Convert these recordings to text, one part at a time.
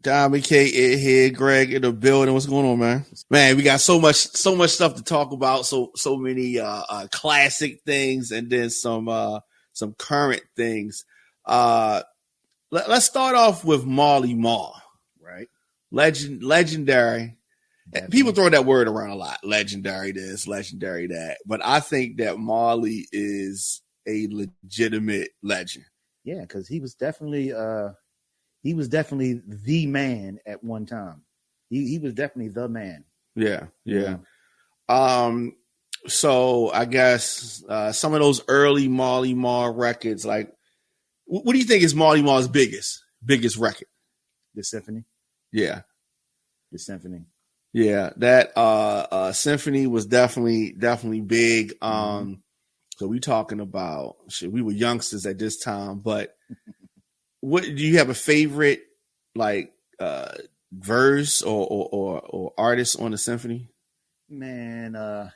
Diamond K here, Greg in the building. What's going on, man? Man, we got so much stuff to talk about. So many classic things, and then some current things. Let's start off with Marley Marl, right? Legendary. Definitely. People throw that word around a lot. Legendary this, legendary that. But I think that Marley is a legitimate legend. Yeah, because he was definitely the man at one time. He was definitely the man. Yeah. So I guess some of those early Marley Marl records, like, what do you think is Marley Marl's biggest record? The Symphony. Yeah. The Symphony. Yeah, that Symphony was definitely big. So we talking about we were youngsters at this time, but what do you have a favorite like verse or artist on the Symphony? Man, I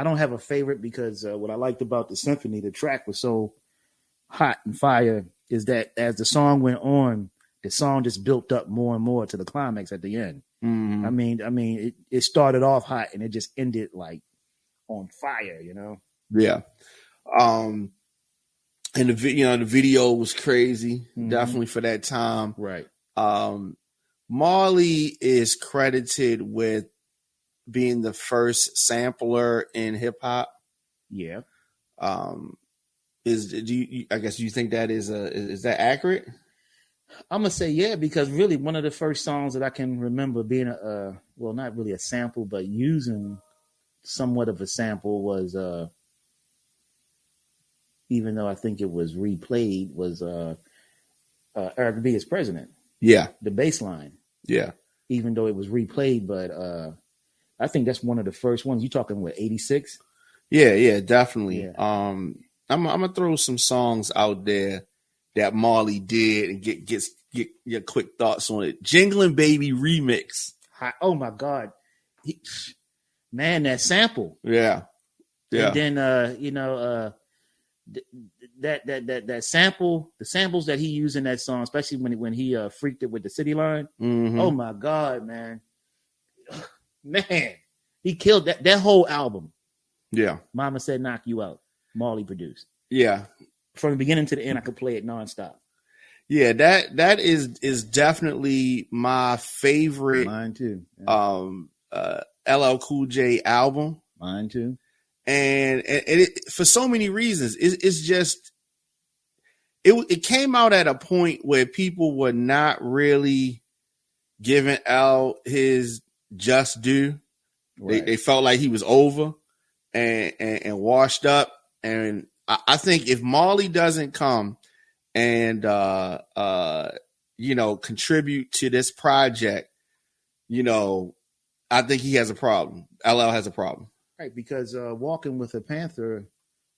don't have a favorite because what I liked about the Symphony, the track was so hot and fire, is that as the song went on, the song just built up more and more to the climax at the end. Mm-hmm. I mean, it started off hot and it just ended like on fire, you know? Yeah. And the video was crazy, definitely for that time. Right. Marley is credited with being the first sampler in hip hop. Yeah. Do you think that is that accurate? I'm gonna say yeah, because really one of the first songs that I can remember being not really a sample, but using somewhat of a sample was even though I think it was replayed, was Eric B as President. Yeah. The bass line. Yeah. Even though it was replayed, but I think that's one of the first ones. You talking with 86? Yeah, definitely. Yeah. I'm gonna throw some songs out there that Marley did and get your quick thoughts on it. Jingling Baby remix. Oh my God. Man, that sample. Yeah. And then that sample, the samples that he used in that song, especially when he freaked it with the City Line. Mm-hmm. Oh my God, man. Man, he killed that whole album. Yeah. Mama Said Knock You Out. Marley produced. Yeah. From the beginning to the end, I could play it nonstop. Yeah, that is definitely my favorite. Mine too. Yeah. LL Cool J album. Mine too. And it, for so many reasons, it's just it came out at a point where people were not really giving L his just due. Right. They felt like he was over and washed up. And I think if Marley doesn't come and contribute to this project, I think he has a problem. LL has a problem. Right, because Walking with a Panther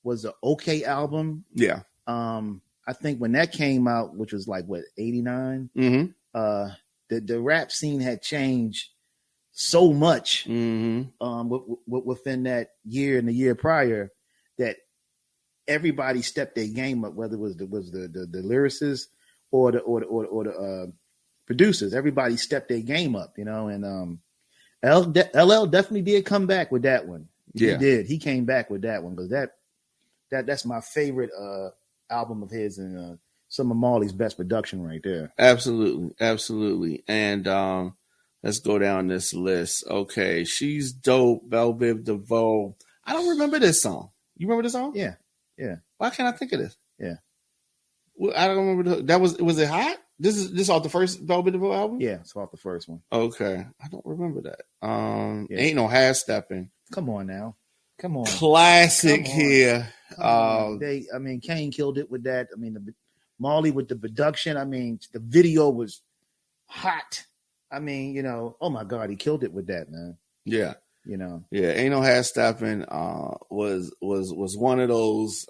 was an okay album. Yeah. I think when that came out, which was like 89, the rap scene had changed so much within that year and the year prior that everybody stepped their game up, whether it was the lyricists or the producers. Everybody stepped their game up, and LL definitely did come back with that one. Yeah. He did. He came back with that one because that's my favorite album of his and some of Marley's best production right there. Absolutely. And let's go down this list. Okay, She's Dope, Belle Biv DeVoe. I don't remember this song. You remember this song? Yeah. Why can't I think of this? Yeah. Well, I don't remember. Was it hot? This is off the first Belle Biv DeVoe album? Yeah, it's off the first one. Okay. I don't remember that. Ain't No Half Stepping. Come on now. Come on. Classic here. Kane killed it with that. Marley with the production. The video was hot. Oh my God, he killed it with that, man. Yeah. Yeah, Ain't No Half Stepping was one of those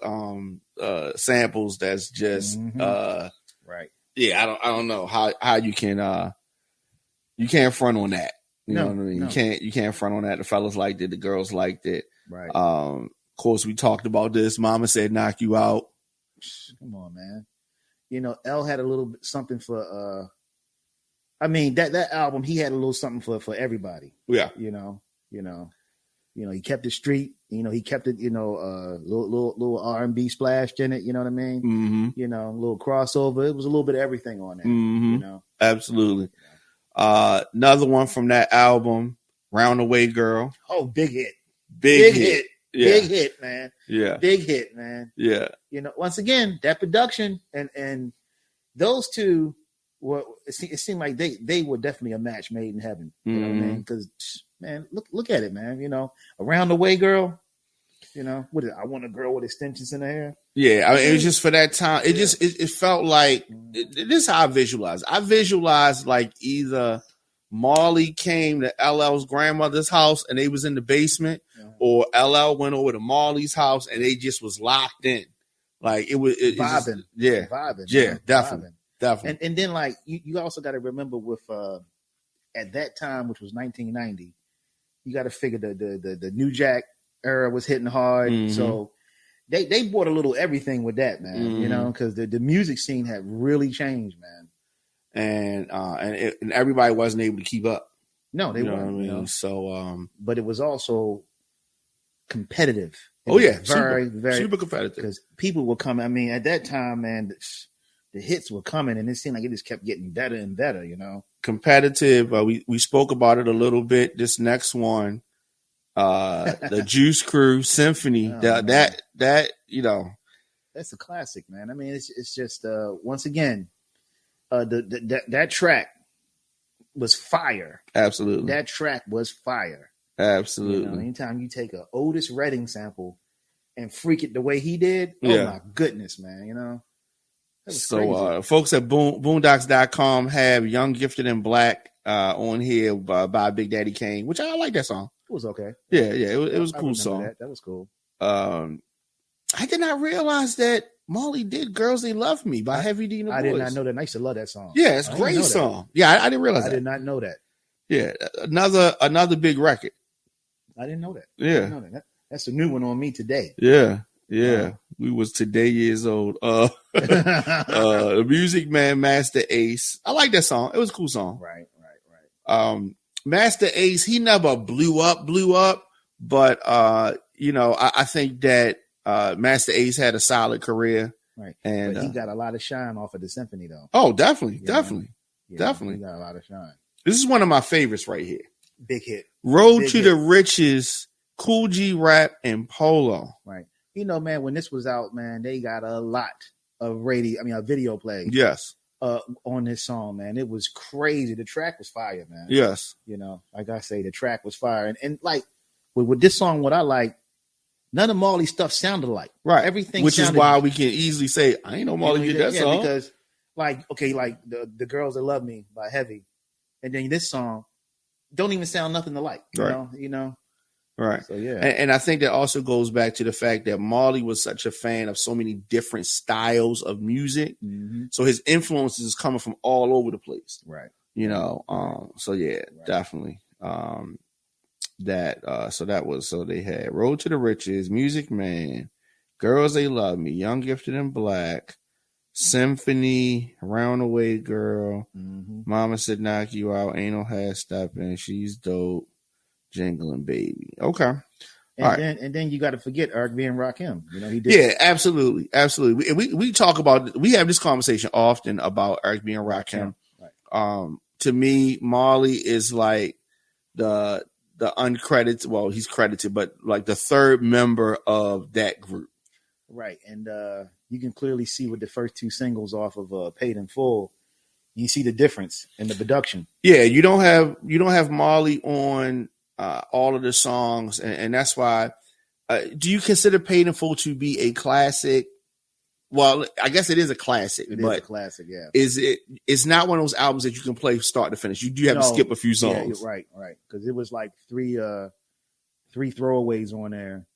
samples that's just right. Yeah, I don't know how you can you can't front on that. You know what I mean? No. You can't front on that. The fellas liked it, the girls liked it. Right. Of course, we talked about this. Mama Said Knock You Out. Come on, man. L had a little bit something for I mean, that album, he had a little something for everybody. Yeah. You know, he kept it street, he kept it, little R&B splashed in it. You know what I mean? Mm-hmm. A little crossover. It was a little bit of everything on there. Mm-hmm. Absolutely. Another one from that album, Roundaway Girl. Oh, big hit. Big hit. Yeah. Big hit, man. Yeah. Big hit, man. Yeah. Once again, that production and those two were, it seemed like they were definitely a match made in heaven. You know what I mean? Because, man, look at it, man. Around the Way Girl. What is it? I Want a Girl with Extensions in her hair. Yeah, I mean, it was just for that time. It just it felt like this is how I visualize. I visualized like either Marley came to LL's grandmother's house and they was in the basement, or LL went over to Marley's house and they just was locked in. Like it was vibing. Vibing. Yeah, definitely. Definitely. And then like you also got to remember with at that time, which was 1990, you got to figure the New Jack era was hitting hard. Mm-hmm. So they brought a little everything with that, man. Because the music scene had really changed, man. And everybody wasn't able to keep up. No, they weren't. What I mean? So, but it was also competitive. Very very super competitive. Because people were coming. I mean, at that time, man, the hits were coming, and it seemed like it just kept getting better and better. Competitive. We spoke about it a little bit. This next one, the Juice Crew Symphony. That that's a classic, man. I mean, it's just once again, that track was fire. Absolutely, that track was fire. Absolutely. Anytime you take a Otis Redding sample and freak it the way he did, oh my goodness, man. So folks at boondocks.com have Young, Gifted, and Black on here by Big Daddy Kane, which I like that song. It was okay. Yeah, it was a cool song. That was cool. I did not realize that Marley did "Girls They Love Me" by Heavy D and the Boys. I did not know that. I used to love that song. Yeah, it's a great song. Yeah, I didn't realize that. I did not know that. Yeah, another big record. I didn't know that. Yeah, that's a new one on me today. Yeah. We was today years old. The Music Man, Master Ace. I like that song. It was a cool song. Right. Master Ace, he never blew up, but I think that Master Ace had a solid career. Right. And but he got a lot of shine off of the symphony though. Oh, definitely. He Got a lot of shine. This is one of my favorites right here. Big hit. Road to the Riches, Cool G Rap, and Polo. Right. Man, when this was out, man, they got a lot of a video play. Yes. On this song, man. It was crazy. The track was fire, man. Yes. Like I say, the track was fire. And like with this song, what I like, none of Marley's stuff sounded alike. Right. Everything which is why we can easily say, I ain't know Marley did that song. Because like the Girls That Love Me by Heavy, and then this song don't even sound nothing alike. You know? Right. So yeah. And I think that also goes back to the fact that Marley was such a fan of so many different styles of music. Mm-hmm. So his influences is coming from all over the place. Right. So yeah, definitely. So they had Road to the Riches, Music Man, Girls They Love Me, Young, Gifted, and Black, Symphony, Roundaway Girl, Mama Said Knock You Out, Ain't No Half Stepping, She's Dope, Jingling Baby. Okay. And then you got to forget Eric B. and Rakim. He did. Yeah, absolutely. We talk about, we have this conversation often about Eric B. and Rakim. Right. To me, Marley is like the uncredited, well, he's credited, but like the third member of that group. Right. And you can clearly see with the first two singles off of Paid in Full, you see the difference in the production. Yeah, you don't have Marley on all of the songs, and that's why. Do you consider Paid in Full to be a classic? Well, I guess it is a classic. It is a classic, yeah. It's not one of those albums that you can play start to finish. You do have to skip a few songs. Yeah, right. Because it was like three throwaways on there.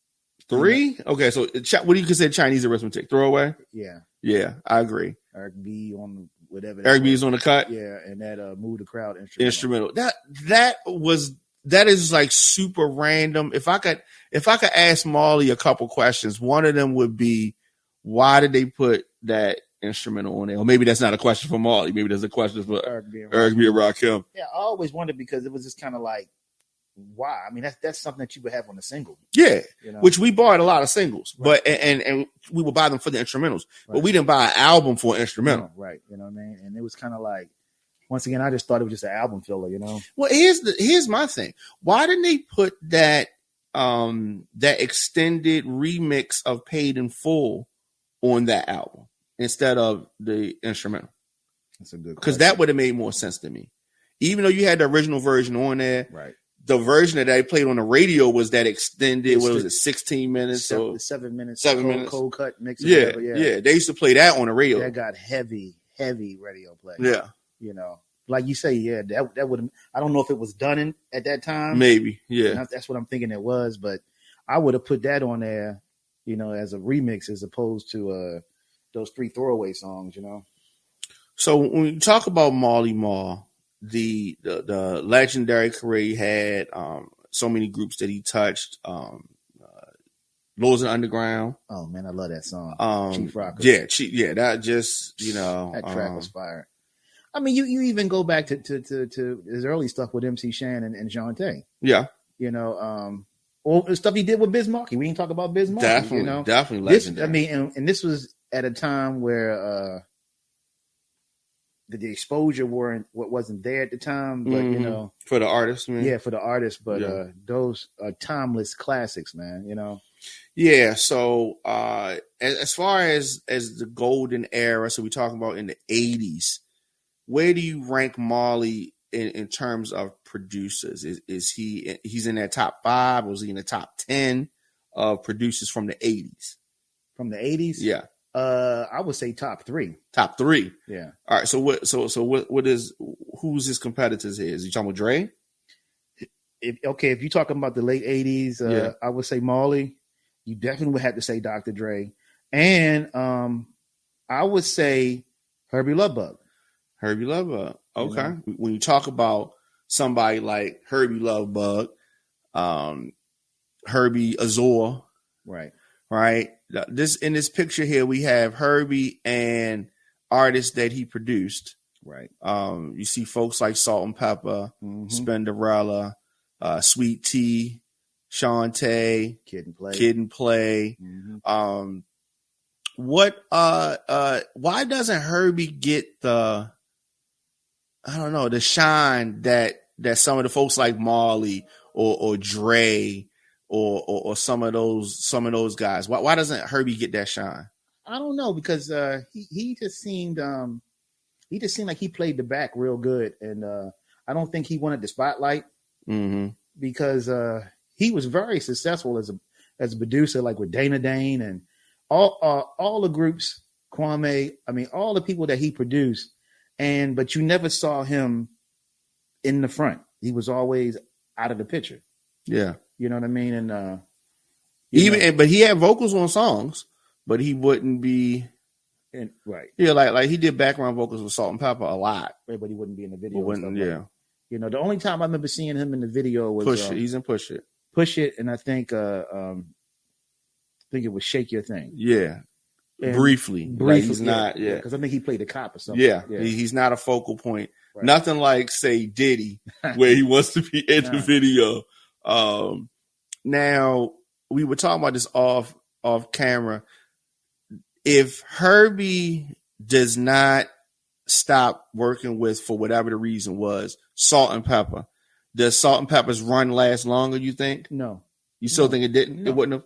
Three? Okay, so what do you consider Chinese arithmetic? Throwaway? Yeah, I agree. Eric B on whatever. Eric B is on the cut. Yeah, and that Move the Crowd instrumental. That is like super random. If I could ask Marley a couple questions, one of them would be, why did they put that instrumental on there? Or maybe that's not a question for Marley. Maybe that's a question for Eric B. and Rakim. Yeah, I always wondered because it was just kind of like, why? I mean, that's something that you would have on a single. Yeah, which we bought a lot of singles, but and we would buy them for the instrumentals, but we didn't buy an album for an instrumental. No, right. You know what I mean? And it was kind of like, once again, I just thought it was just an album filler, Well, here's my thing. Why didn't they put that extended remix of Paid in Full on that album instead of the instrumental? That's a good question. Because that would have made more sense to me. Even though you had the original version on there, right? The version that they played on the radio was that extended. What was it? 16 minutes or 7 minutes? 7 minutes. Cold cut mix. Yeah. They used to play that on the radio. That got heavy radio play. Yeah. Like you say, that would. I don't know if it was done at that time. Maybe. Yeah. That's what I'm thinking it was, but I would have put that on there, as a remix as opposed to those 3 throwaway songs. So when we talk about Marley Marl, the legendary career he had, so many groups that he touched, Lords of the Underground. Oh man, I love that song. Chief Rocker. Yeah, that just that track was fire. I mean, you even go back to his early stuff with MC Shan and Shantae. Yeah, or the stuff he did with Biz Markie. We didn't talk about Biz Markie. Definitely legendary. And this was at a time where the exposure wasn't there at the time, but for the artists, man. Yeah, for the artists, but those are timeless classics, man. Yeah. So as far as the golden era, so we're talking about in the 80s, where do you rank Marley in terms of producers? Is he's in that top 5? Was he in the top 10 of producers from the 80s? From the 80s? Yeah. I would say top 3. Top 3. Yeah. All right. So who's his competitors here? Is he talking about Dre? If you're talking about the late 80s, I would say Marley. You definitely would have to say Dr. Dre. And I would say Herbie Lovebug. Herbie Lovebug. Okay. When you talk about somebody like Herbie Lovebug, Herbie Azor. Right. In this picture here, we have Herbie and artists that he produced. Right. You see folks like Salt and Pepper, Spenderella, Sweet Tea, Shantae, Kid and Play. Why doesn't Herbie get the shine that some of the folks like Marley or Dre or some of those guys? Why doesn't Herbie get that shine? I don't know, because he just seemed like he played the back real good, and I don't think he wanted the spotlight because he was very successful as a producer, like with Dana Dane and all the groups, Kwame. I mean, all the people that he produced, but you never saw him in the front. He was always out of the picture. Yeah. You know what I mean? And but he had vocals on songs, but he wouldn't be right. Yeah, like he did background vocals with Salt and Pepper a lot. Right, but he wouldn't be in the video. Yeah. The only time I remember seeing him in the video was Push It. He's in Push It. Push It, and I think it was Shake Your Thing. Yeah. Briefly. Like he's not, because I think he played a cop or something. Yeah. He's not a focal point. Right. Nothing like, say, Diddy, where he wants to be in the video. Now, we were talking about this off camera. If Herbie does not stop working with, for whatever the reason was, Salt and Pepper, does Salt and Pepper's run last longer, you think? No. You still think it didn't? No. It wouldn't have?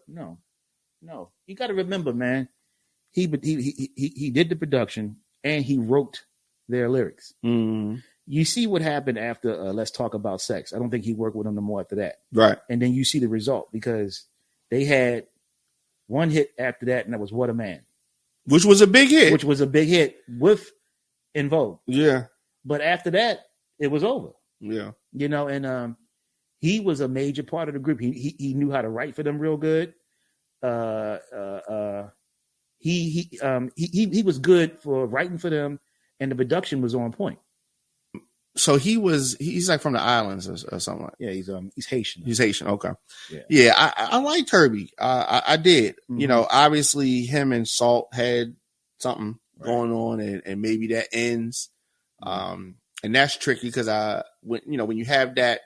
No. You got to remember, man, he did the production and he wrote their lyrics. Mm-hmm. You see what happened after Let's Talk About Sex. I don't think he worked with them no more after that. Right. And then you see the result, because they had one hit after that, and that was What a Man. Which was a big hit. With En Vogue. Yeah. But after that, it was over. Yeah. And he was a major part of the group. He knew how to write for them real good. He was good for writing for them, and the production was on point. So he's like from the islands or something like that. Yeah, he's Haitian. He's Haitian. Okay. Yeah. I liked Herbie. I did. Mm-hmm. Obviously him and Salt had something. going on, and maybe that ends. And that's tricky because when you have that,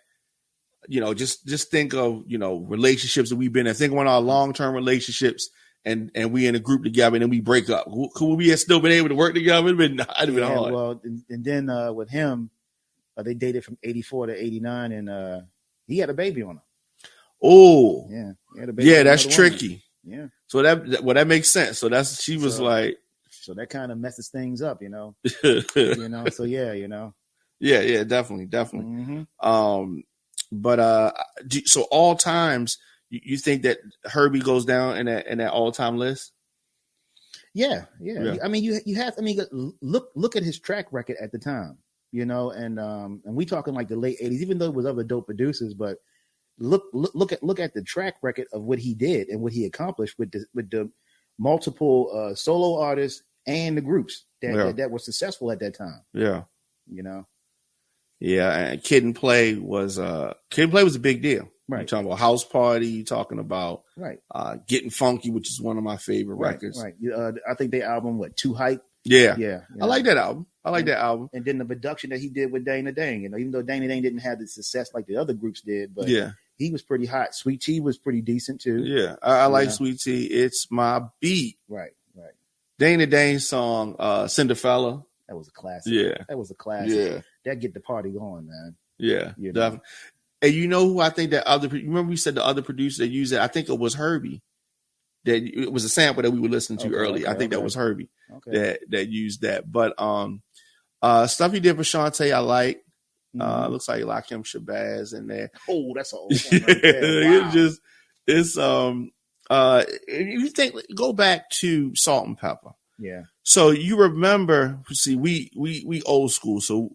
just think of, relationships that we've been in. Think of our long-term relationships, and we in a group together, and then we break up. Could we have still been able to work together? It'd been hard. Well, and then with him, they dated from 84 to 89, and he had a baby on her. Oh, yeah, that's tricky. Woman. Yeah, so that makes sense. So she was like, so that kind of messes things up, So yeah, yeah, definitely. Mm-hmm. But so all times, you think that Herbie goes down in that all time list? Yeah. I mean, you have. I mean, look at his track record at the time, and we talking like the late 80s, even though it was other dope producers, but look at the track record of what he did and what he accomplished with the multiple solo artists and the groups that were successful at that time. Yeah, Yeah, and Kid and Play was a big deal. Right. You're talking about House Party. You're talking about Getting Funky, which is one of my favorite records. Right. I think their album, Too Hype. Yeah. I like that album. And then the production that he did with Dana Dane. Even though Dana Dane didn't have the success like the other groups did, but he was pretty hot. Sweet Tea was pretty decent too. Yeah, I like Sweet Tea. It's my beat. Right. Dana Dane's song, Cinderfella. That was a classic. Yeah. That was a classic. Yeah. That get the party going, man. Yeah, definitely. And you know who I think that remember we said the other producer that used it? I think it was Herbie. That it was a sample that we were listening to earlier. I think that was Herbie that used that. But stuff he did for Shantae, I like. Looks like Lakim Shabazz in there. Oh, that's an old one right there. Wow. If you think, go back to Salt and Pepper. Yeah. So you remember, see, we old school, so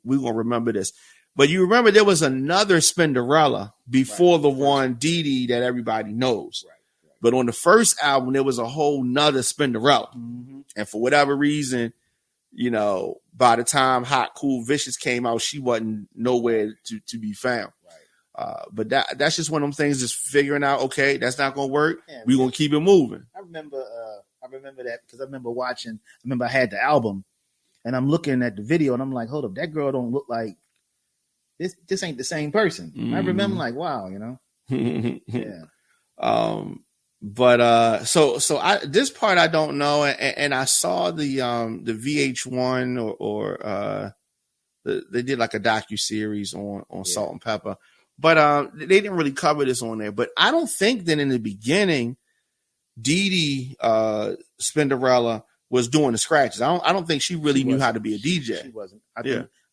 we're gonna remember this. But you remember there was another Spinderella before the one Dee Dee that everybody knows. Right. But on the first album, there was a whole nother Spinderella. Mm-hmm. And for whatever reason, by the time Hot, Cool, Vicious came out, she wasn't nowhere to be found. Right. But that's just one of them things, just figuring out, okay, that's not going to work. Yeah, we're going to keep it moving. I remember that because I remember I had the album and I'm looking at the video and I'm like, hold up, that girl don't look like this ain't the same person. Mm-hmm. I remember like, wow, yeah. But so this part I don't know, and I saw the VH1 or they did like a docuseries on Salt and Pepper, but they didn't really cover this on there. But I don't think that in the beginning, Dee Dee Spinderella was doing the scratches. I don't think she really knew how to be a DJ. She wasn't.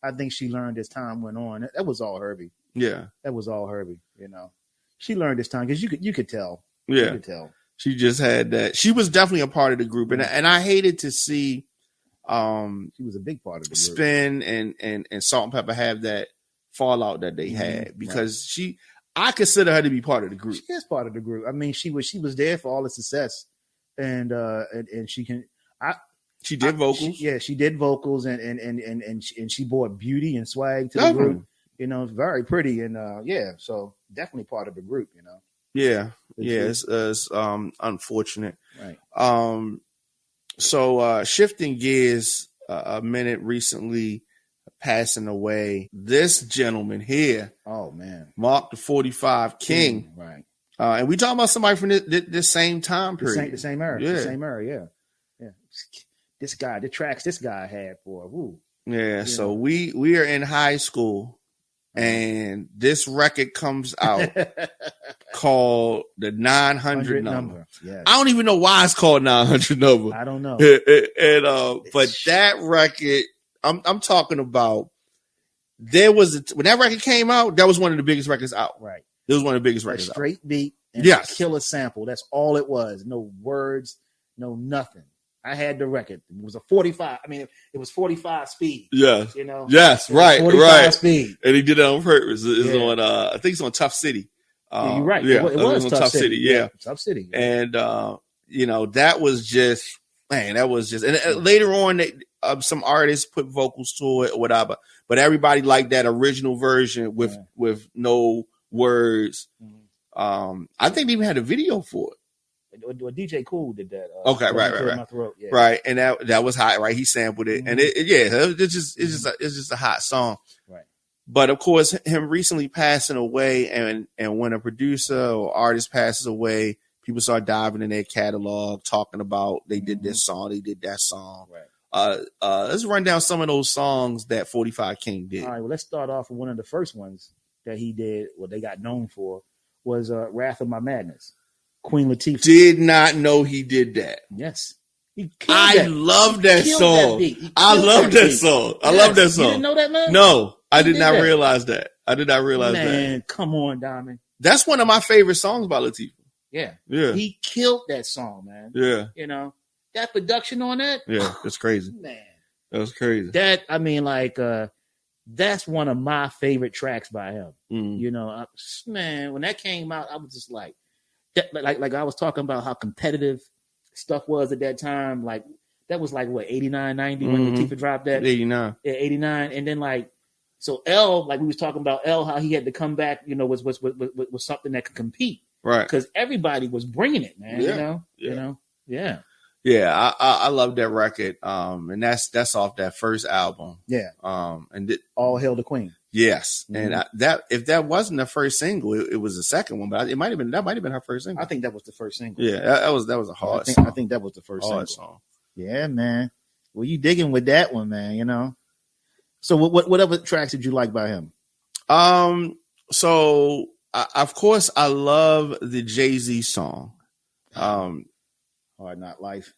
I think she learned as time went on. That was all Herbie. Yeah, that was all Herbie. She learned as time because you could tell. Yeah, you could tell. She just had that. She was definitely a part of the group, and I hated to see. She was a big part of the group. Spin and Salt and Pepper have that fallout that they had because I consider her to be part of the group. She is part of the group. I mean, she was there for all the success, and she can. She did vocals. She did vocals, and she brought beauty and swag to the group. Very pretty, and so definitely part of the group. Yeah, it's unfortunate. Right. So shifting gears a minute, recently passing away, this gentleman here. Oh man, Mark the 45 King. Right. And we talking about somebody from this same time period. The same era. Yeah. The same era. Yeah. This guy, the tracks this guy had for. Woo. Yeah. So we are in high school. And this record comes out called the 900 number. Yes. I don't even know why it's called 900 number. I don't know. But that record, I'm talking about. When that record came out, that was one of the biggest records out. Right. It was one of the biggest records. Straight beat and a killer sample. That's all it was. No words. No nothing. I had the record. It was a 45. I mean, it was 45 speed. Yes. Yes. Right. 45 speed. And he did it on purpose. It's on. I think it's on Tough City. You're right. Yeah. It was on Tough City. Yeah. Tough City. And that was just, man. That was just. And later on, some artists put vocals to it or whatever. But everybody liked that original version with no words. Mm-hmm. I think they even had a video for it. Or DJ Cool did that. Okay, right. My throat. Yeah. Right, and that was hot, right? He sampled it, and it's just a hot song. Right. But of course, him recently passing away, and when a producer or artist passes away, people start diving in their catalog, talking about they did this song, they did that song. Right. Let's run down some of those songs that 45 King did. All right. Well, let's start off with one of the first ones that he did. What they got known for was "Wrath of My Madness." Queen Latifah. Did not know he did that. Yes. I love that song. I love that song. I love that song. You didn't know that, man? No, I did not realize that. I did not realize that. Man, come on, Diamond. That's one of my favorite songs by Latifah. Yeah. Yeah. He killed that song, man. Yeah. You know, that production on that. Yeah, that's crazy. Man. That was crazy. That's one of my favorite tracks by him. Mm. You know, man, when that came out, I was just like I was talking about how competitive stuff was at that time. Like that was like what 89, 90 when Latifah dropped that. 89. Yeah, 89, and then like so L, like we was talking about L, how he had to come back. You know, was something that could compete, right? Because everybody was bringing it, man. Yeah. You know, yeah. Yeah, I love that record. And that's off that first album. Yeah. And All Hail the Queen. Yes. Mm-hmm. And if that wasn't the first single, it was the second one, but that might have been her first single. I think that was the first single. Yeah, that was a hard song. I think that was the first hard single. Song. Yeah, man. Well, you digging with that one, man, you know. So what other tracks did you like by him? So of course I love the Jay-Z song. Hard Knock Life.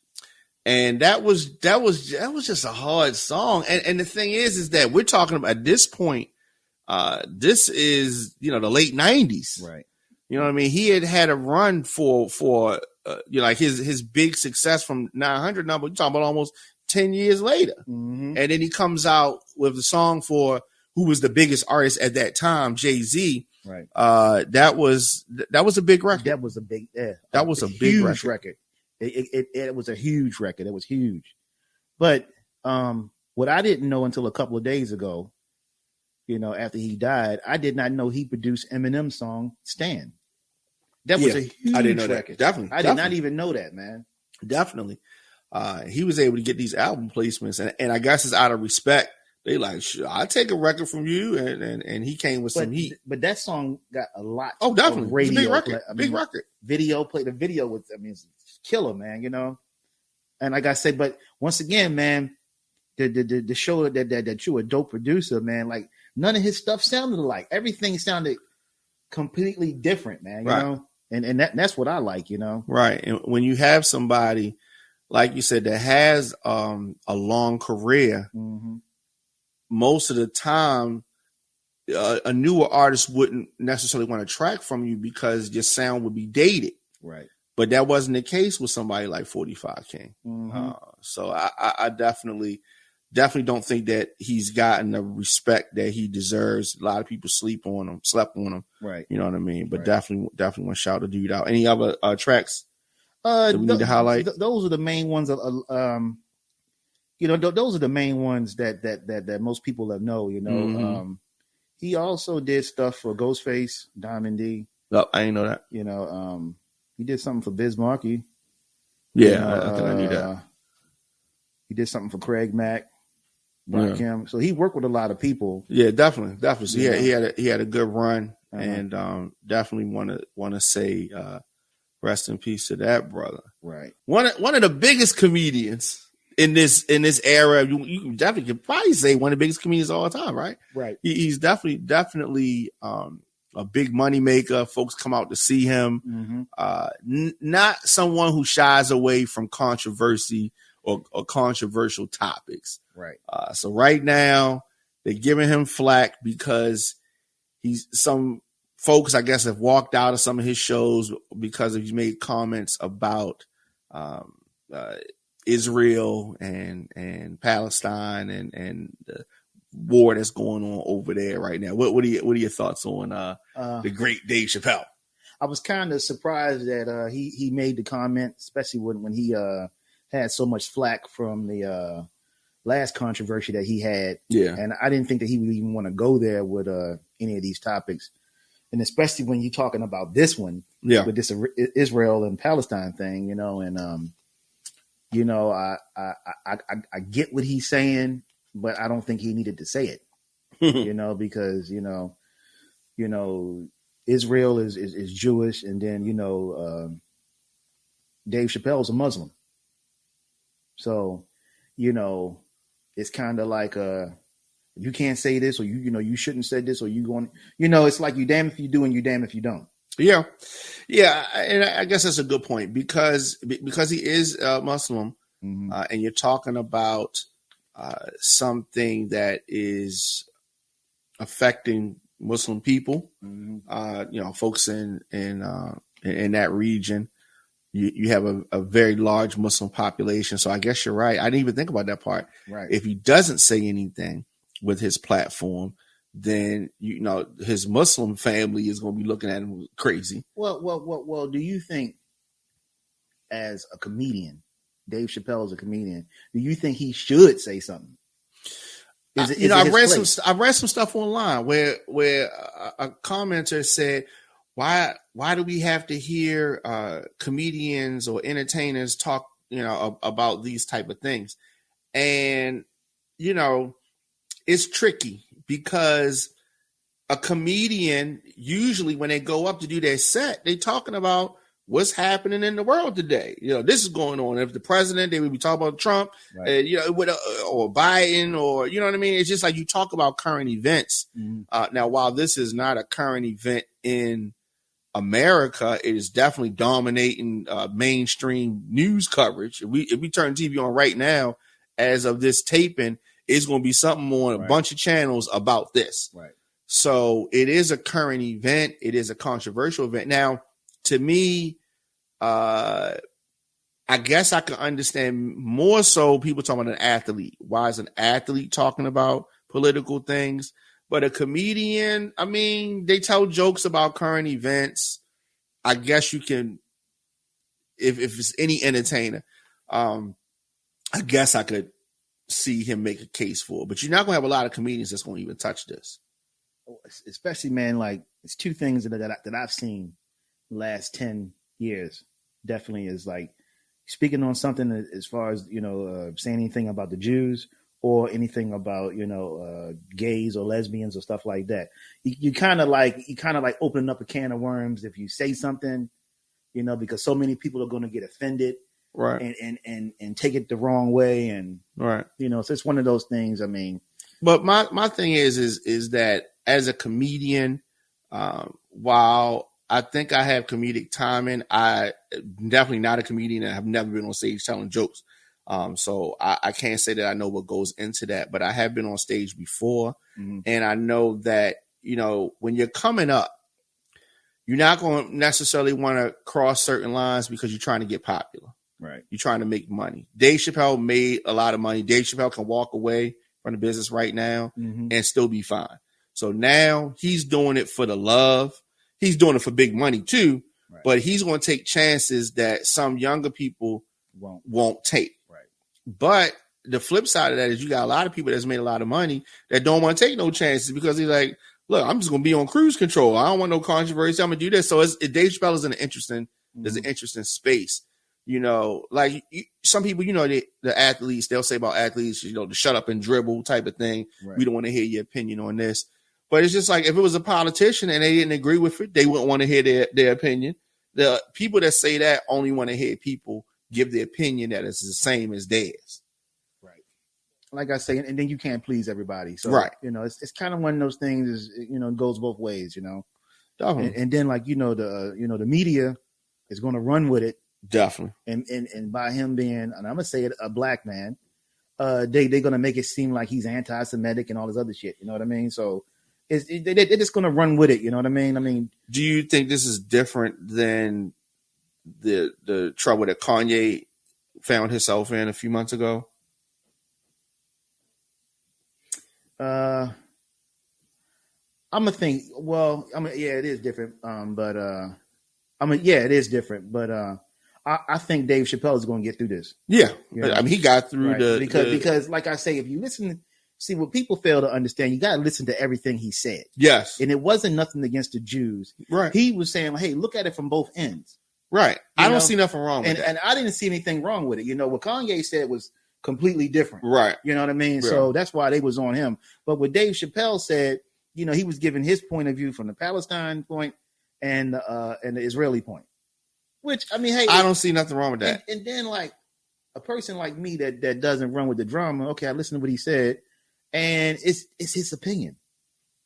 And that was just a hard song. And the thing is that we're talking about at this point, this is, the late 90s. Right. You know what I mean? He had a run for like his big success from 900 number. You're talking about almost 10 years later. Mm-hmm. And then he comes out with the song for who was the biggest artist at that time, Jay-Z. Right. That was a big record. That was a big, that was a big record. It was a huge record. It was huge. But what I didn't know until a couple of days ago, after he died, I did not know he produced Eminem's song "Stand." That was a huge I didn't know record. That. Definitely. I did not even know that, man. Definitely. He was able to get these album placements, and I guess it's out of respect. They like, sure, I'll take a record from you, and he came with some heat. But that song got a lot. Oh, definitely, radio big record. Big record. Video play. The video was, it's killer, man. And like I said, but once again, man, the show that you a dope producer, man. Like none of his stuff sounded alike. Everything sounded completely different, man. You know, and that's what I like. Right. And when you have somebody like you said that has a long career. Mm-hmm. Most of the time, a newer artist wouldn't necessarily want to track from you because your sound would be dated. Right. But that wasn't the case with somebody like 45 King. Mm-hmm. So I definitely don't think that he's gotten the respect that he deserves. A lot of people slept on him. Right. You know what I mean? But right. definitely want to shout the dude out. Any other tracks that we need to highlight? Those are the main ones. Those are the main ones that most people have know. Mm-hmm. He also did stuff for Ghostface, Diamond D. No, I ain't know that. He did something for Biz Markie. Yeah, I think I knew that. He did something for Craig Mack, Kim. So he worked with a lot of people. Yeah, definitely. So he had a good run, and definitely want to say rest in peace to that brother. Right. One of the biggest comedians in this era. You definitely could probably say one of the biggest comedians of all time, right? Right. He's definitely a big money maker. Folks come out to see him. Mm-hmm. Not someone who shies away from controversy or controversial topics. Right. So right now they're giving him flack because some folks, I guess, have walked out of some of his shows because he's made comments about Israel and Palestine and the war that's going on over there right now. What are your thoughts on the great Dave Chappelle? I was kind of surprised that he made the comment, especially when he had so much flack from the last controversy that he had. Yeah, and I didn't think that he would even want to go there with any of these topics. and especially when you're talking about this one, with this Israel and Palestine thing, and I get what he's saying, but I don't think he needed to say it, because Israel is Jewish, and then Dave Chappelle's a Muslim, so it's kind of like you can't say this, or you shouldn't say this, or you going, it's like you damn if you do and you damn if you don't. Yeah, and I guess that's a good point because he is Muslim, and you're talking about something that is affecting Muslim people. Folks in that region. You have a very large Muslim population, so I guess you're right. I didn't even think about that part. Right. If he doesn't say anything with his platform, then his Muslim family is going to be looking at him crazy. Well. Do you think, as a comedian, Dave Chappelle is a comedian, do you think he should say something? I've read some stuff online where a commenter said, why do we have to hear comedians or entertainers talk about these type of things? And it's tricky because a comedian, usually when they go up to do their set, they talking about what's happening in the world today. This is going on. If the president, they would be talking about Trump, right. Or Biden, or you know what I mean? It's just like you talk about current events. Now, while this is not a current event in America, it is definitely dominating mainstream news coverage. If we turn TV on right now, as of this taping, it's going to be something on a bunch of channels about this. Right. So it is a current event. It is a controversial event. Now, to me, I guess I can understand more so people talking about an athlete. Why is an athlete talking about political things? But a comedian, I mean, they tell jokes about current events. I guess you can, if it's any entertainer, I guess I could see him make a case for it. But you're not going to have a lot of comedians that's going to even touch this. Especially, man, like it's two things that I've seen last 10 years. Definitely is like speaking on something as far as, saying anything about the Jews or anything about, gays or lesbians or stuff like that. You kind of like opening up a can of worms if you say something, because so many people are going to get offended. Right. And take it the wrong way. And, right. So it's one of those things. I mean, but my thing is that as a comedian, while I think I have comedic timing, I definitely not a comedian and have never been on stage telling jokes. So I can't say that I know what goes into that, but I have been on stage before. And I know that, when you're coming up, you're not going to necessarily want to cross certain lines because you're trying to get popular. Right. You're trying to make money. Dave Chappelle made a lot of money. Dave Chappelle can walk away from the business right now and still be fine. So now he's doing it for the love. He's doing it for big money too, but he's going to take chances that some younger people won't take. Right. But the flip side of that is you got a lot of people that's made a lot of money that don't want to take no chances because he's like, look, I'm just going to be on cruise control. I don't want no controversy. I'm going to do this. So Dave Chappelle is in an interesting, there's an interesting space. Like some people, the athletes, they'll say about athletes, to shut up and dribble type of thing. Right. We don't want to hear your opinion on this. But it's just like if it was a politician and they didn't agree with it, they wouldn't want to hear their opinion. The people that say that only want to hear people give their opinion that is the same as theirs. Right. Like I say, and then you can't please everybody. So, right. It's kind of one of those things is, goes both ways, Definitely. And then like, the media is going to run with it. Definitely. And by him being, and I'm gonna say it, a black man, they're gonna make it seem like he's anti-Semitic and all this other shit. You know what I mean? So they're just gonna run with it. You know what I mean? I mean, do you think this is different than the trouble that Kanye found himself in a few months ago? I'm gonna think. Well, yeah, it is different. Yeah, it is different. But I think Dave Chappelle is going to get through this. Yeah, I mean, he got through because, like I say, if you listen See, what people fail to understand, you got to listen to everything he said. Yes. And it wasn't nothing against the Jews. Right. He was saying, hey, look at it from both ends. Right. I don't see nothing wrong with that. And I didn't see anything wrong with it. You know, what Kanye said was completely different. Right. You know what I mean? Yeah. So that's why they was on him. But what Dave Chappelle said, you know, he was giving his point of view from the Palestine point and the Israeli point. Which, I mean, hey. I don't see nothing wrong with that. And then, like, a person like me that doesn't run with the drama, okay, I listen to what he said, and it's his opinion.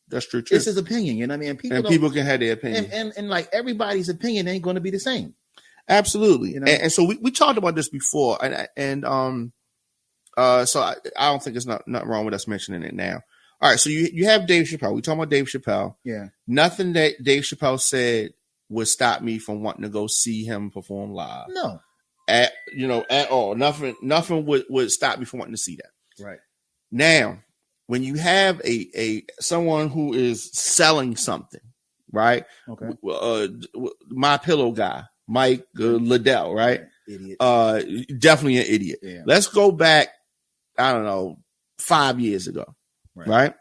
That's true. It's his opinion, you know what I mean? People can have their opinion. And like everybody's opinion ain't going to be the same. Absolutely. You know? And so we talked about this before, and so I don't think there's nothing wrong with us mentioning it now. All right, so you have Dave Chappelle. We talking about Dave Chappelle. Yeah. Nothing that Dave Chappelle said would stop me from wanting to go see him perform live. No. At all. Nothing would stop me from wanting to see that. Right. Now, when you have a someone who is selling something, right? Okay. My Pillow guy, Mike Liddell, right? Idiot. Definitely an idiot. Yeah. Let's go back, I don't know, 5 years ago, right?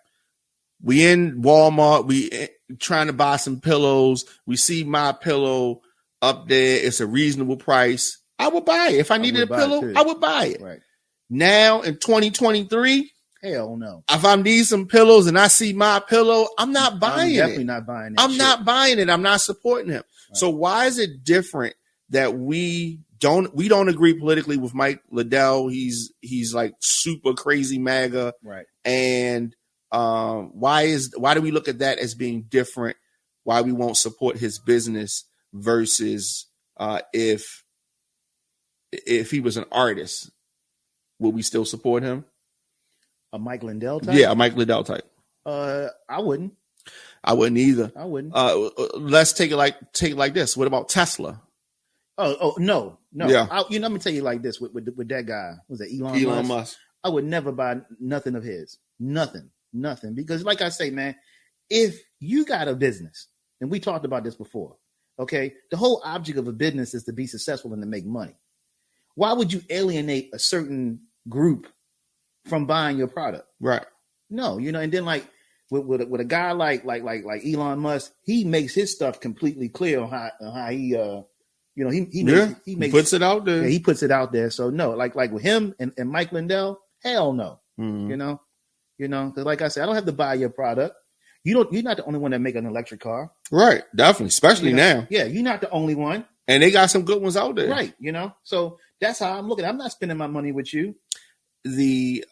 We in Walmart, we trying to buy some pillows. We see My Pillow up there. It's a reasonable price. I would buy it. If I needed a pillow, I would buy it. Right. Now in 2023, hell no. if I need some pillows and I see My Pillow, I'm not buying it. I'm definitely not buying it. I'm not buying it. I'm not supporting him. Right. So why is it different that we don't agree politically with Mike Liddell? He's like super crazy MAGA. Right. And why do we look at that as being different? Why we won't support his business versus if he was an artist, would we still support him? A Mike Lindell type? Yeah, a Mike Liddell type. I wouldn't. I wouldn't either. I wouldn't. Let's take it like this. What about Tesla? Oh no. Yeah. Let me tell you like this with that guy. Was it Elon Musk? I would never buy nothing of his. Nothing. Because like I say, man, if you got a business, and we talked about this before, okay, the whole object of a business is to be successful and to make money. Why would you alienate a certain group from buying your product? Right. No, and then like with a guy like Elon Musk, he makes his stuff completely clear on how he he puts it out there. Yeah, he puts it out there. So no, like with him and Mike Lindell, hell no. Mm-hmm. Because like I said, I don't have to buy your product. You're not the only one that make an electric car. Right, definitely, especially now. Yeah, you're not the only one. And they got some good ones out there. Right, So that's how I'm looking. I'm not spending my money with you. The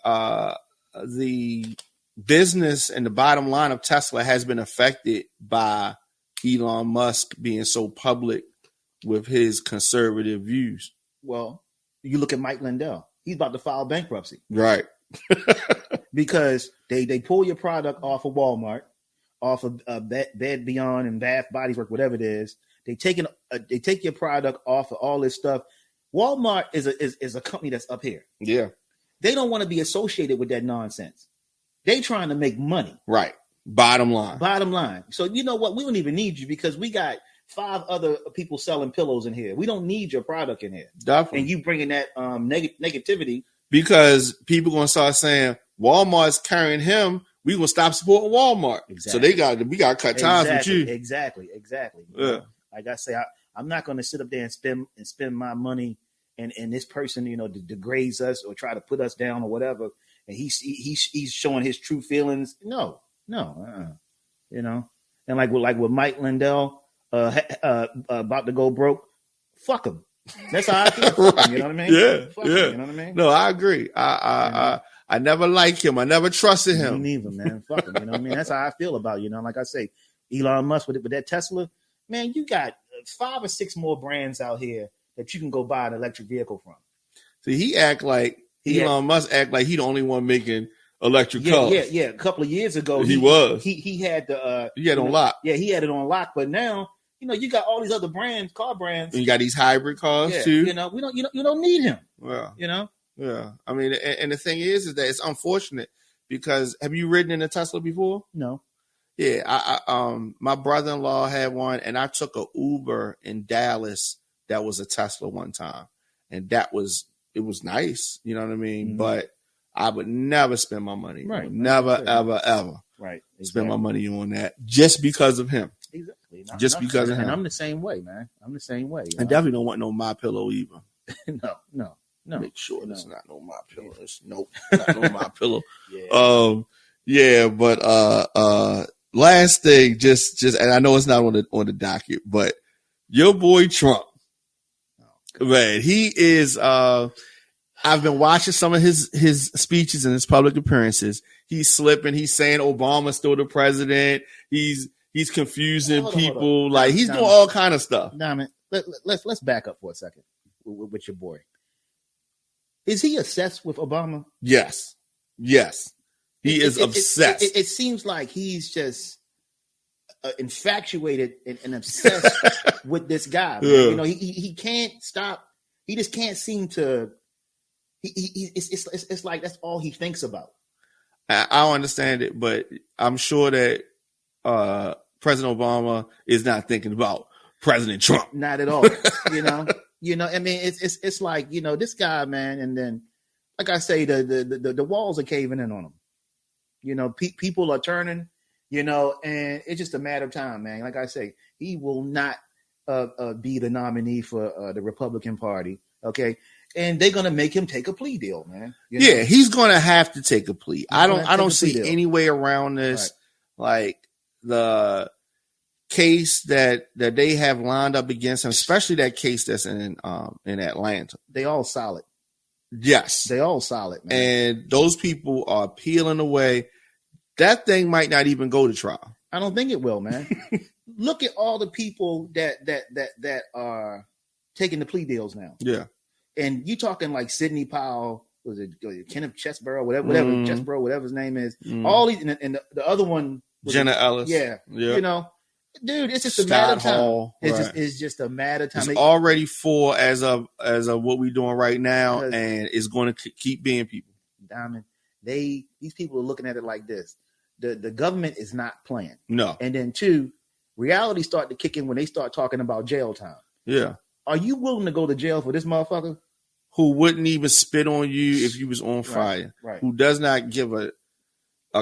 business and the bottom line of Tesla has been affected by Elon Musk being so public with his conservative views. Well, you look at Mike Lindell. He's about to file bankruptcy. Right. Because they pull your product off of Walmart, off of Bed Beyond and Bath Body Works, whatever it is. They take your product off of all this stuff. Walmart is a company that's up here. Yeah. They don't want to be associated with that nonsense. They trying to make money. Right. Bottom line. So you know what? We don't even need you because we got 5 other people selling pillows in here. We don't need your product in here. Definitely. And you bringing that negativity. Because people going to start saying Walmart's carrying him. We going to stop supporting Walmart. Exactly. So we got to cut ties with you. Exactly. Yeah. Like I say, I'm not going to sit up there and spend my money and this person, degrades us or try to put us down or whatever. And he's showing his true feelings. No. And like with Mike Lindell, about to go broke, fuck him. That's how I feel. Right. You know what I mean? Yeah. Fuck him, you know what I mean? No, I agree. I never liked him. I never trusted him. Me neither, man. Fuck him. You know what I mean? That's how I feel about it. Like I say, Elon Musk with that Tesla, man, you got 5 or 6 more brands out here that you can go buy an electric vehicle from. See, Elon Musk act like he the only one making electric cars. Yeah. A couple of years ago, he was. He had the he had it on lock. Yeah, he had it on lock. But now, you got all these other brands, car brands. And you got these hybrid cars too. You don't need him. Well, Yeah. I mean, and the thing is that it's unfortunate because have you ridden in a Tesla before? No. Yeah, I my brother-in-law had one, and I took a Uber in Dallas that was a Tesla one time, and it was nice, you know what I mean? Mm-hmm. But I would never spend my money. Right. Never, ever. Right. Exactly. Spend my money on that just because of him. Exactly. Just because of him. And I'm the same way, man. I'm the same way. I definitely don't want no My Pillow either. No. Make sure it's not no My Pillow. Nope, not no My Pillow. But last thing, just, and I know it's not on the docket, but your boy Trump, man, he is. I've been watching some of his speeches and his public appearances. He's slipping. He's saying Obama's still the president. He's confusing people. Like he's doing all kind of stuff. Diamond, let's back up for a second with your boy. Is he obsessed with Obama? Yes. He is obsessed. It seems like he's just infatuated and obsessed with this guy. Yeah. You know, he can't stop. He just can't seem to. It's like that's all he thinks about. I don't understand it, but I'm sure that President Obama is not thinking about President Trump. Not at all. You know. I mean, it's like, you know, this guy, man, and then, like I say, the walls are caving in on him. You know, people are turning. You know, and it's just a matter of time, man. Like I say, he will not be the nominee for the Republican Party. Okay. And they're gonna make him take a plea deal, man. You know? Yeah, he's gonna have to take a plea. I don't see any way around this. Right. Like the case that they have lined up against him, especially that case that's in Atlanta. They all solid. Yes, they all solid, man. And those people are peeling away. That thing might not even go to trial. I don't think it will, man. Look at all the people that are taking the plea deals now. Yeah. And you talking like Sidney Powell, was it Kenneth Chesborough, Chesborough, whatever his name is. All these, and the other one, Jenna Ellis. Yeah. You know, dude, it's just a matter of time. It's just a matter of time. It's already 4 as of what we're doing right now, and it's going to keep being people. Diamond, these people are looking at it like this: the government is not playing. No. And then 2, reality start to kick in when they start talking about jail time. Yeah. Are you willing to go to jail for this motherfucker? Who wouldn't even spit on you if you was on fire? Right. Who does not give a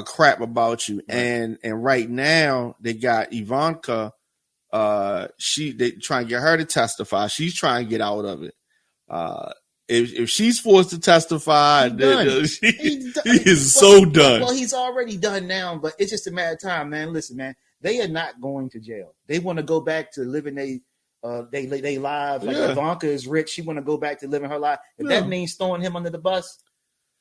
crap about you? Right. And right now they got Ivanka. They trying to get her to testify. She's trying to get out of it. If she's forced to testify, he is so done. Well, he's already done now, but it's just a matter of time, man. Listen, man, they are not going to jail. They want to go back to living they lives. Like Ivanka is rich. She want to go back to living her life. If that means throwing him under the bus,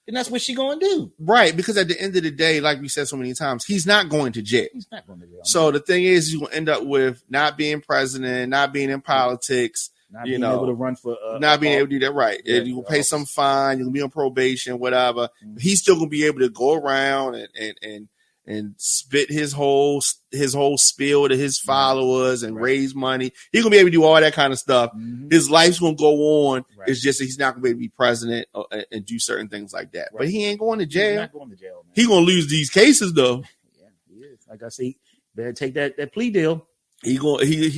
then that's what she going to do. Right. Because at the end of the day, like we said so many times, he's not going to jail. He's not going to jail. So the thing is, you're going to end up with not being president, not being in politics, not being able to run for, not being able to do that. Right. Yeah, you will pay some fine. You'll be on probation, whatever. Mm-hmm. He's still going to be able to go around and spit his whole spiel to his followers and raise money. He's going to be able to do all that kind of stuff. Mm-hmm. His life's going to go on. Right. It's just that he's not going to be able to be president and do certain things like that. Right. But he ain't going to jail. He's not going to jail, man. He's going to lose these cases, though. Yeah, he is. Like I say, better take that plea deal. He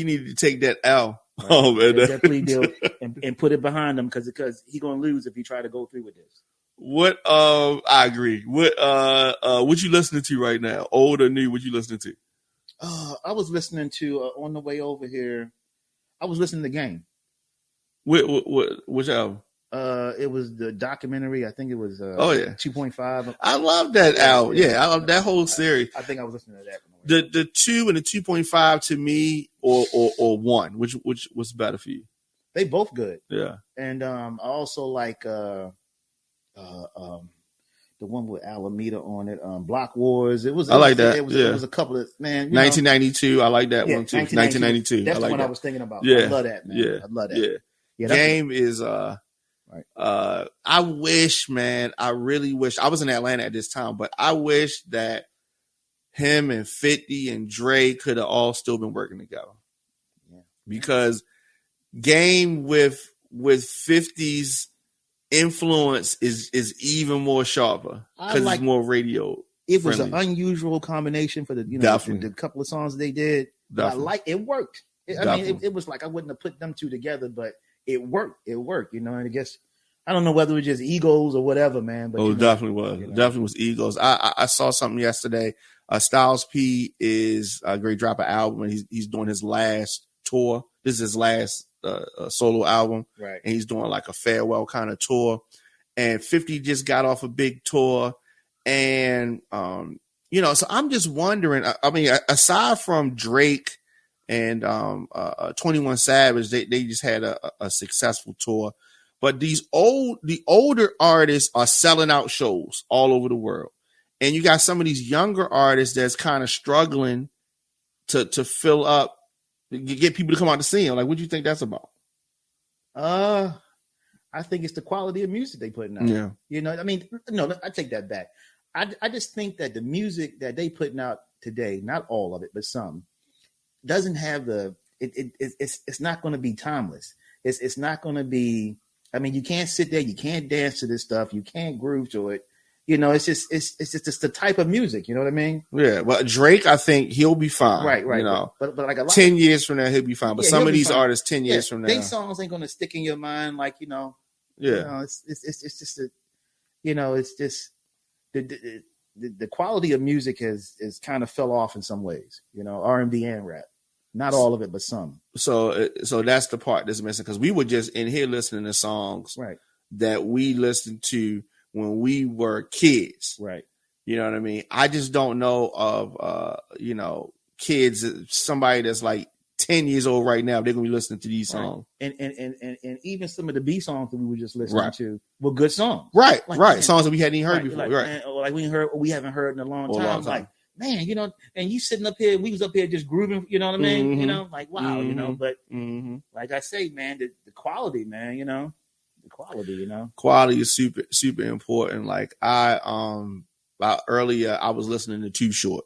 needed to take that L. Right. Oh, man. That plea deal and put it behind him because he's going to lose if he try to go through with this. What I agree. What you listening to right now? Old or new? What you listening to? I was listening to on the way over here. I was listening to Game. Which album? It was the documentary. I think it was 2.5. I love that album. Yeah, I love that whole series. I think I was listening to that. The 2 and the 2.5 to me, or 1. Which was better for you? They both good. Yeah. And I also like the one with Alameda on it, Block Wars. It was. I like that. It was a couple of 1992. I like that one too. 1992. That's the one I was thinking about. Yeah. I love that, man. Yeah. I love that. Yeah. Game is right. I wish, man. I really wish I was in Atlanta at this time, but I wish that him and 50 and Dre could have all still been working together. Yeah. Because Game with 50's influence is even more sharper because it's more radio. It was an unusual combination for the couple of songs they did. It worked. It was like I wouldn't have put them two together, but it worked. And I I don't know whether it was just egos or whatever, man. But it definitely was. Definitely was egos. I saw something yesterday. Styles P is a great drop of album, and he's doing his last tour. This is his last solo album, right? And he's doing like a farewell kind of tour. And 50 just got off a big tour, and so I'm just wondering. I mean, aside from Drake and 21 Savage, they just had a successful tour. But the older artists are selling out shows all over the world. And you got some of these younger artists that's kind of struggling to fill up, get people to come out to see them. Like, what do you think that's about? I think it's the quality of music they putting out. Yeah. I mean, no, I take that back. I just think that the music that they putting out today, not all of it, but some, doesn't have it's not going to be timeless. It's not going to be, I mean, you can't sit there, you can't dance to this stuff, you can't groove to it. It's just the type of music, you know what I mean? Yeah. Well, Drake, I think he'll be fine. Right. But like a lot 10 years from now, he'll be fine. But some of these artists 10 years from now, their songs ain't gonna stick in your mind, like, Yeah. It's just it's just the quality of music is kind of fell off in some ways, R&B and rap. Not all of it, but some. So that's the part that's missing, because we were just in here listening to songs that we listened to when we were kids. Right. You know what I mean? I just don't know of kids, somebody that's like 10 years old right now, they're gonna be listening to these songs. And even some of the B songs that we were just listening to were good songs. Right. Songs that we hadn't even heard before. We haven't heard in a long time. Like, man, and you sitting up here, we was up here just grooving, you know what I mean? Mm-hmm. Like, wow, but like I say, man, the quality, man, the quality, Quality is super, super important. Like earlier, I was listening to Too Short.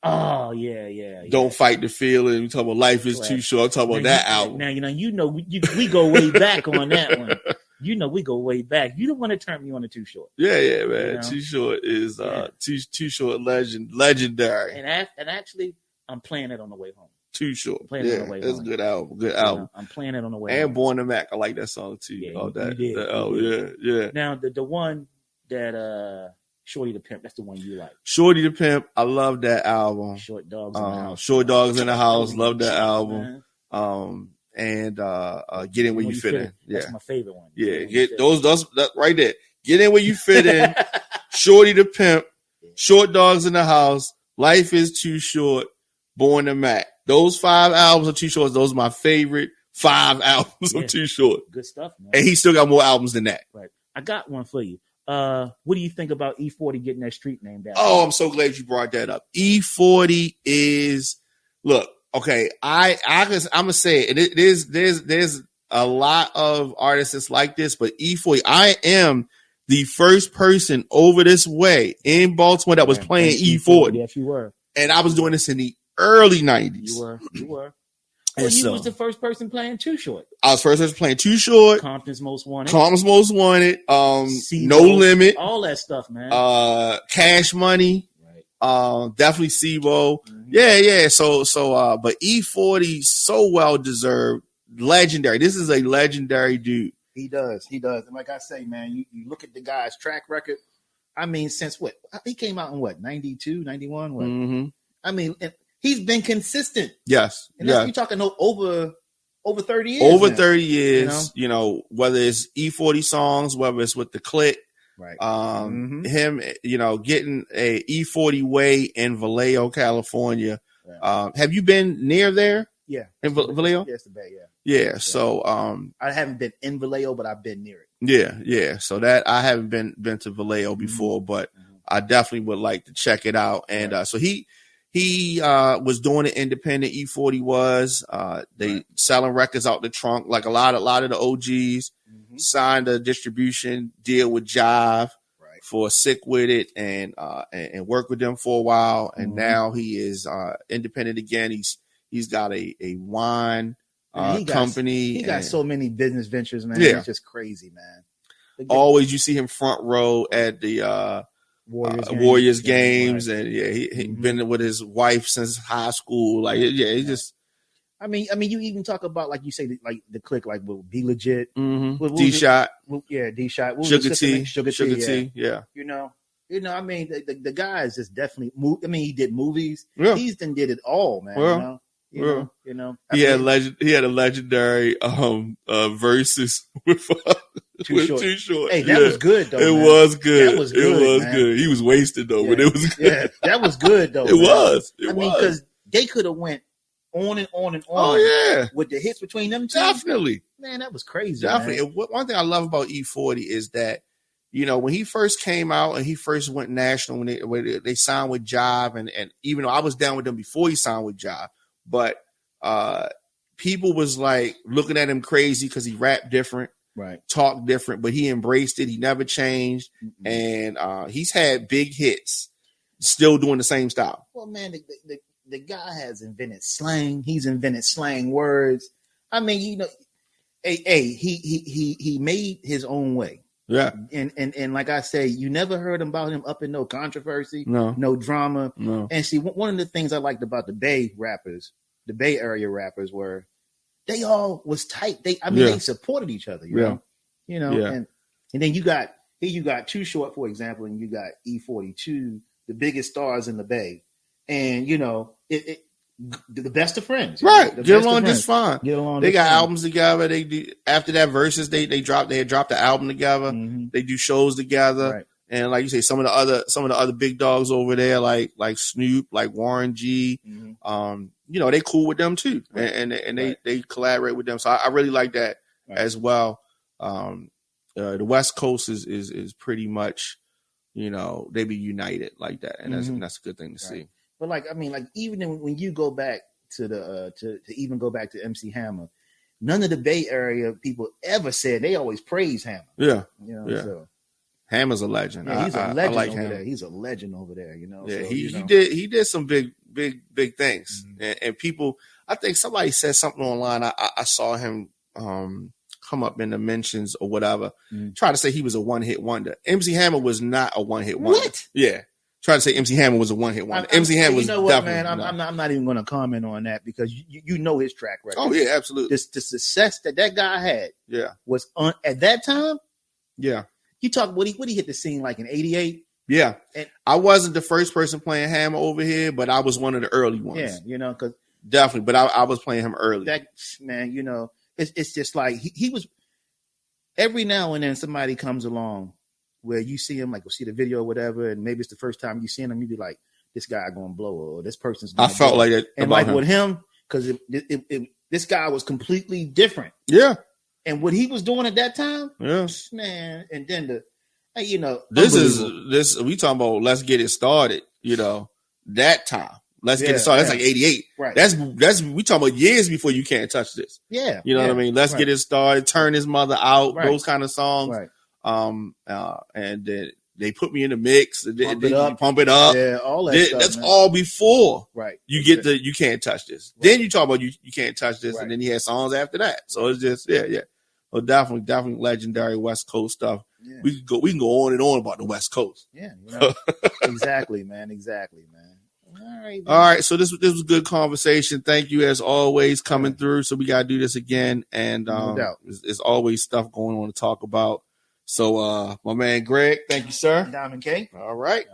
Oh, yeah. Don't Fight the Feeling. We talk about Life is Too Short. I'm talking about that album. Now, we go way back on that one. We go way back. You don't want to turn me on to Too Short. Yeah, man. Too Short is Too Short legendary. And actually, I'm playing it on the way home. Too Short. Playing it on the way home. It's a good album. Good album. I'm playing it on the way home. And Born to Mac. I like that song too. Yeah, all that. You did. Yeah. Now the one that Shorty the Pimp, that's the one you like. Shorty the Pimp, I love that album. Short Dogs in the House. Short Dogs in the House, love that album. And Get In Where You Fit In. Yeah. That's my favorite one. Yeah, get those that right there. Get In Where You Fit In. Shorty the Pimp, Short Dogs in the House, Life is Too Short, Born to Mac. Those 5 albums of Too Short, those are my favorite 5 albums of Too Short. Good stuff, man. And he still got more albums than that. Right. I got one for you. What do you think about E40 getting that street name down? Oh, I'm so glad you brought that up. E40 is, look, okay, I'm gonna say it. There's a lot of artists that's like this, but E40, I am the first person over this way in Baltimore that was playing E40. Yes, you were. And I was doing this in the early 90s. You were. Well, you was the first person playing Too Short. I was first person playing Too Short. Compton's Most Wanted. No Limit. All that stuff, man. Cash Money. Right. Definitely SIBO. Mm-hmm. Yeah. So, but E40 so well deserved. Legendary. This is a legendary dude. He does. And like I say, man, you look at the guy's track record. I mean, since what? He came out in 92, 91? What? Mm-hmm. I mean, he's been consistent. Yes. And you're talking over 30 years. Over 30 years, whether it's E40 songs, whether it's with the Click. Right. Him, getting a E40 way in Vallejo, California. Yeah. Have you been near there? Yeah. In Vallejo? Yes, the Bay, yeah. Yeah. So, I haven't been in Vallejo, but I've been near it. Yeah. So that I haven't been to Vallejo before, but I definitely would like to check it out. And so he was doing it independent. E40 was they selling records out the trunk, like a lot of the OGs. Signed a distribution deal with Jive for Sick With It and worked with them for a while. And now he is independent again. He's got a wine company. He got so many business ventures, man. Yeah. It's just crazy, man. Always you see him front row at the Warriors games. And he been with his wife since high school. Like, he just I mean, you even talk about like you say, like the click, like will be legit. Mm-hmm. D-Shot, D-Shot, Sugar T, yeah. You know. I mean, the guy is just definitely. I mean, he did movies. Yeah. He's did it all, man. Well, you know. He had a legendary verses with Too Short. Hey, that was good though. It was good. It was good. He was wasted though, but it was good. Yeah, that was good though. It was. I mean, because they could have went on and on and on. Oh yeah, with the hits between them two. Definitely, man, that was crazy. Definitely. Man. And one thing I love about E40 is that, you know, when he first came out and he first went national, when they signed with Jive, and even though I was down with them before he signed with Jive, but people was like looking at him crazy because he rapped different, right? Talked different, but he embraced it. He never changed, and he's had big hits, still doing the same style. Well, man, the guy has invented slang. He's invented slang words. I mean, you know, he made his own way. Yeah. And like I say, you never heard about him up in no controversy, no drama. No. And see, one of the things I liked about the Bay Area rappers were they all was tight. They supported each other, you know, and then you got Too Short, for example, and you got E42, the biggest stars in the Bay. And you know, the best of friends, right? Get along just fine. Get along. They got albums together. They do after that verses. They had dropped the album together. Mm-hmm. They do shows together, right. And like you say, some of the other big dogs over there, like Snoop, like Warren G. Mm-hmm. You know, they cool with them too, right. and they collaborate with them. So I really like that as well. The West Coast is pretty much, you know, they be united like that, and that's a good thing to see. But like, I mean, like even when you go back to to even go back to MC Hammer, none of the Bay Area people ever said they always praise Hammer. Yeah, you know. Yeah. So Hammer's a legend. Yeah, he's a legend like over Hammer. there. He's a legend over there. You know. Yeah, so, he did some big things, and people. I think somebody said something online. I saw him come up in the mentions or whatever, try to say he was a one-hit wonder. MC Hammer was not a one-hit wonder. What? Yeah. Try to say MC Hammer was a one-hit wonder. MC Hammer was definitely. Man, I'm not even going to comment on that because you know his track record. Oh yeah, absolutely. The success that guy had, was at that time. Yeah, you talk what he hit the scene like in '88. Yeah, and I wasn't the first person playing Hammer over here, but I was one of the early ones. Yeah, you know, because definitely, but I was playing him early. That man, you know, it's just like he was. Every now and then somebody comes along where you see him, like, go see the video or whatever, and maybe it's the first time you seen him, you be like, this guy going to blow, or this person's going to blow. I felt like that. And like with him, because this guy was completely different. Yeah. And what he was doing at that time, man, and then you know. This we talking about let's get it started, you know, that time. Let's get it started. That's like 88. Right. That's we talking about years before You Can't Touch This. Yeah. You know what I mean? Let's get it started, Turn His Mother Out, those kind of songs. Right. And then they put me in the mix. Pump it up. Yeah, all that stuff. That's all before you get the You Can't Touch This. Right. Then you talk about you Can't Touch This, and then he had songs after that. So it's just Well, definitely legendary West Coast stuff. Yeah. We can go on and on about the West Coast. Yeah, you know. Exactly, man. All right. So this was good conversation. Thank you as always coming through. So we gotta do this again, and no doubt. There's always stuff going on to talk about. So my man Greg, thank you, sir. Diamond K. All right.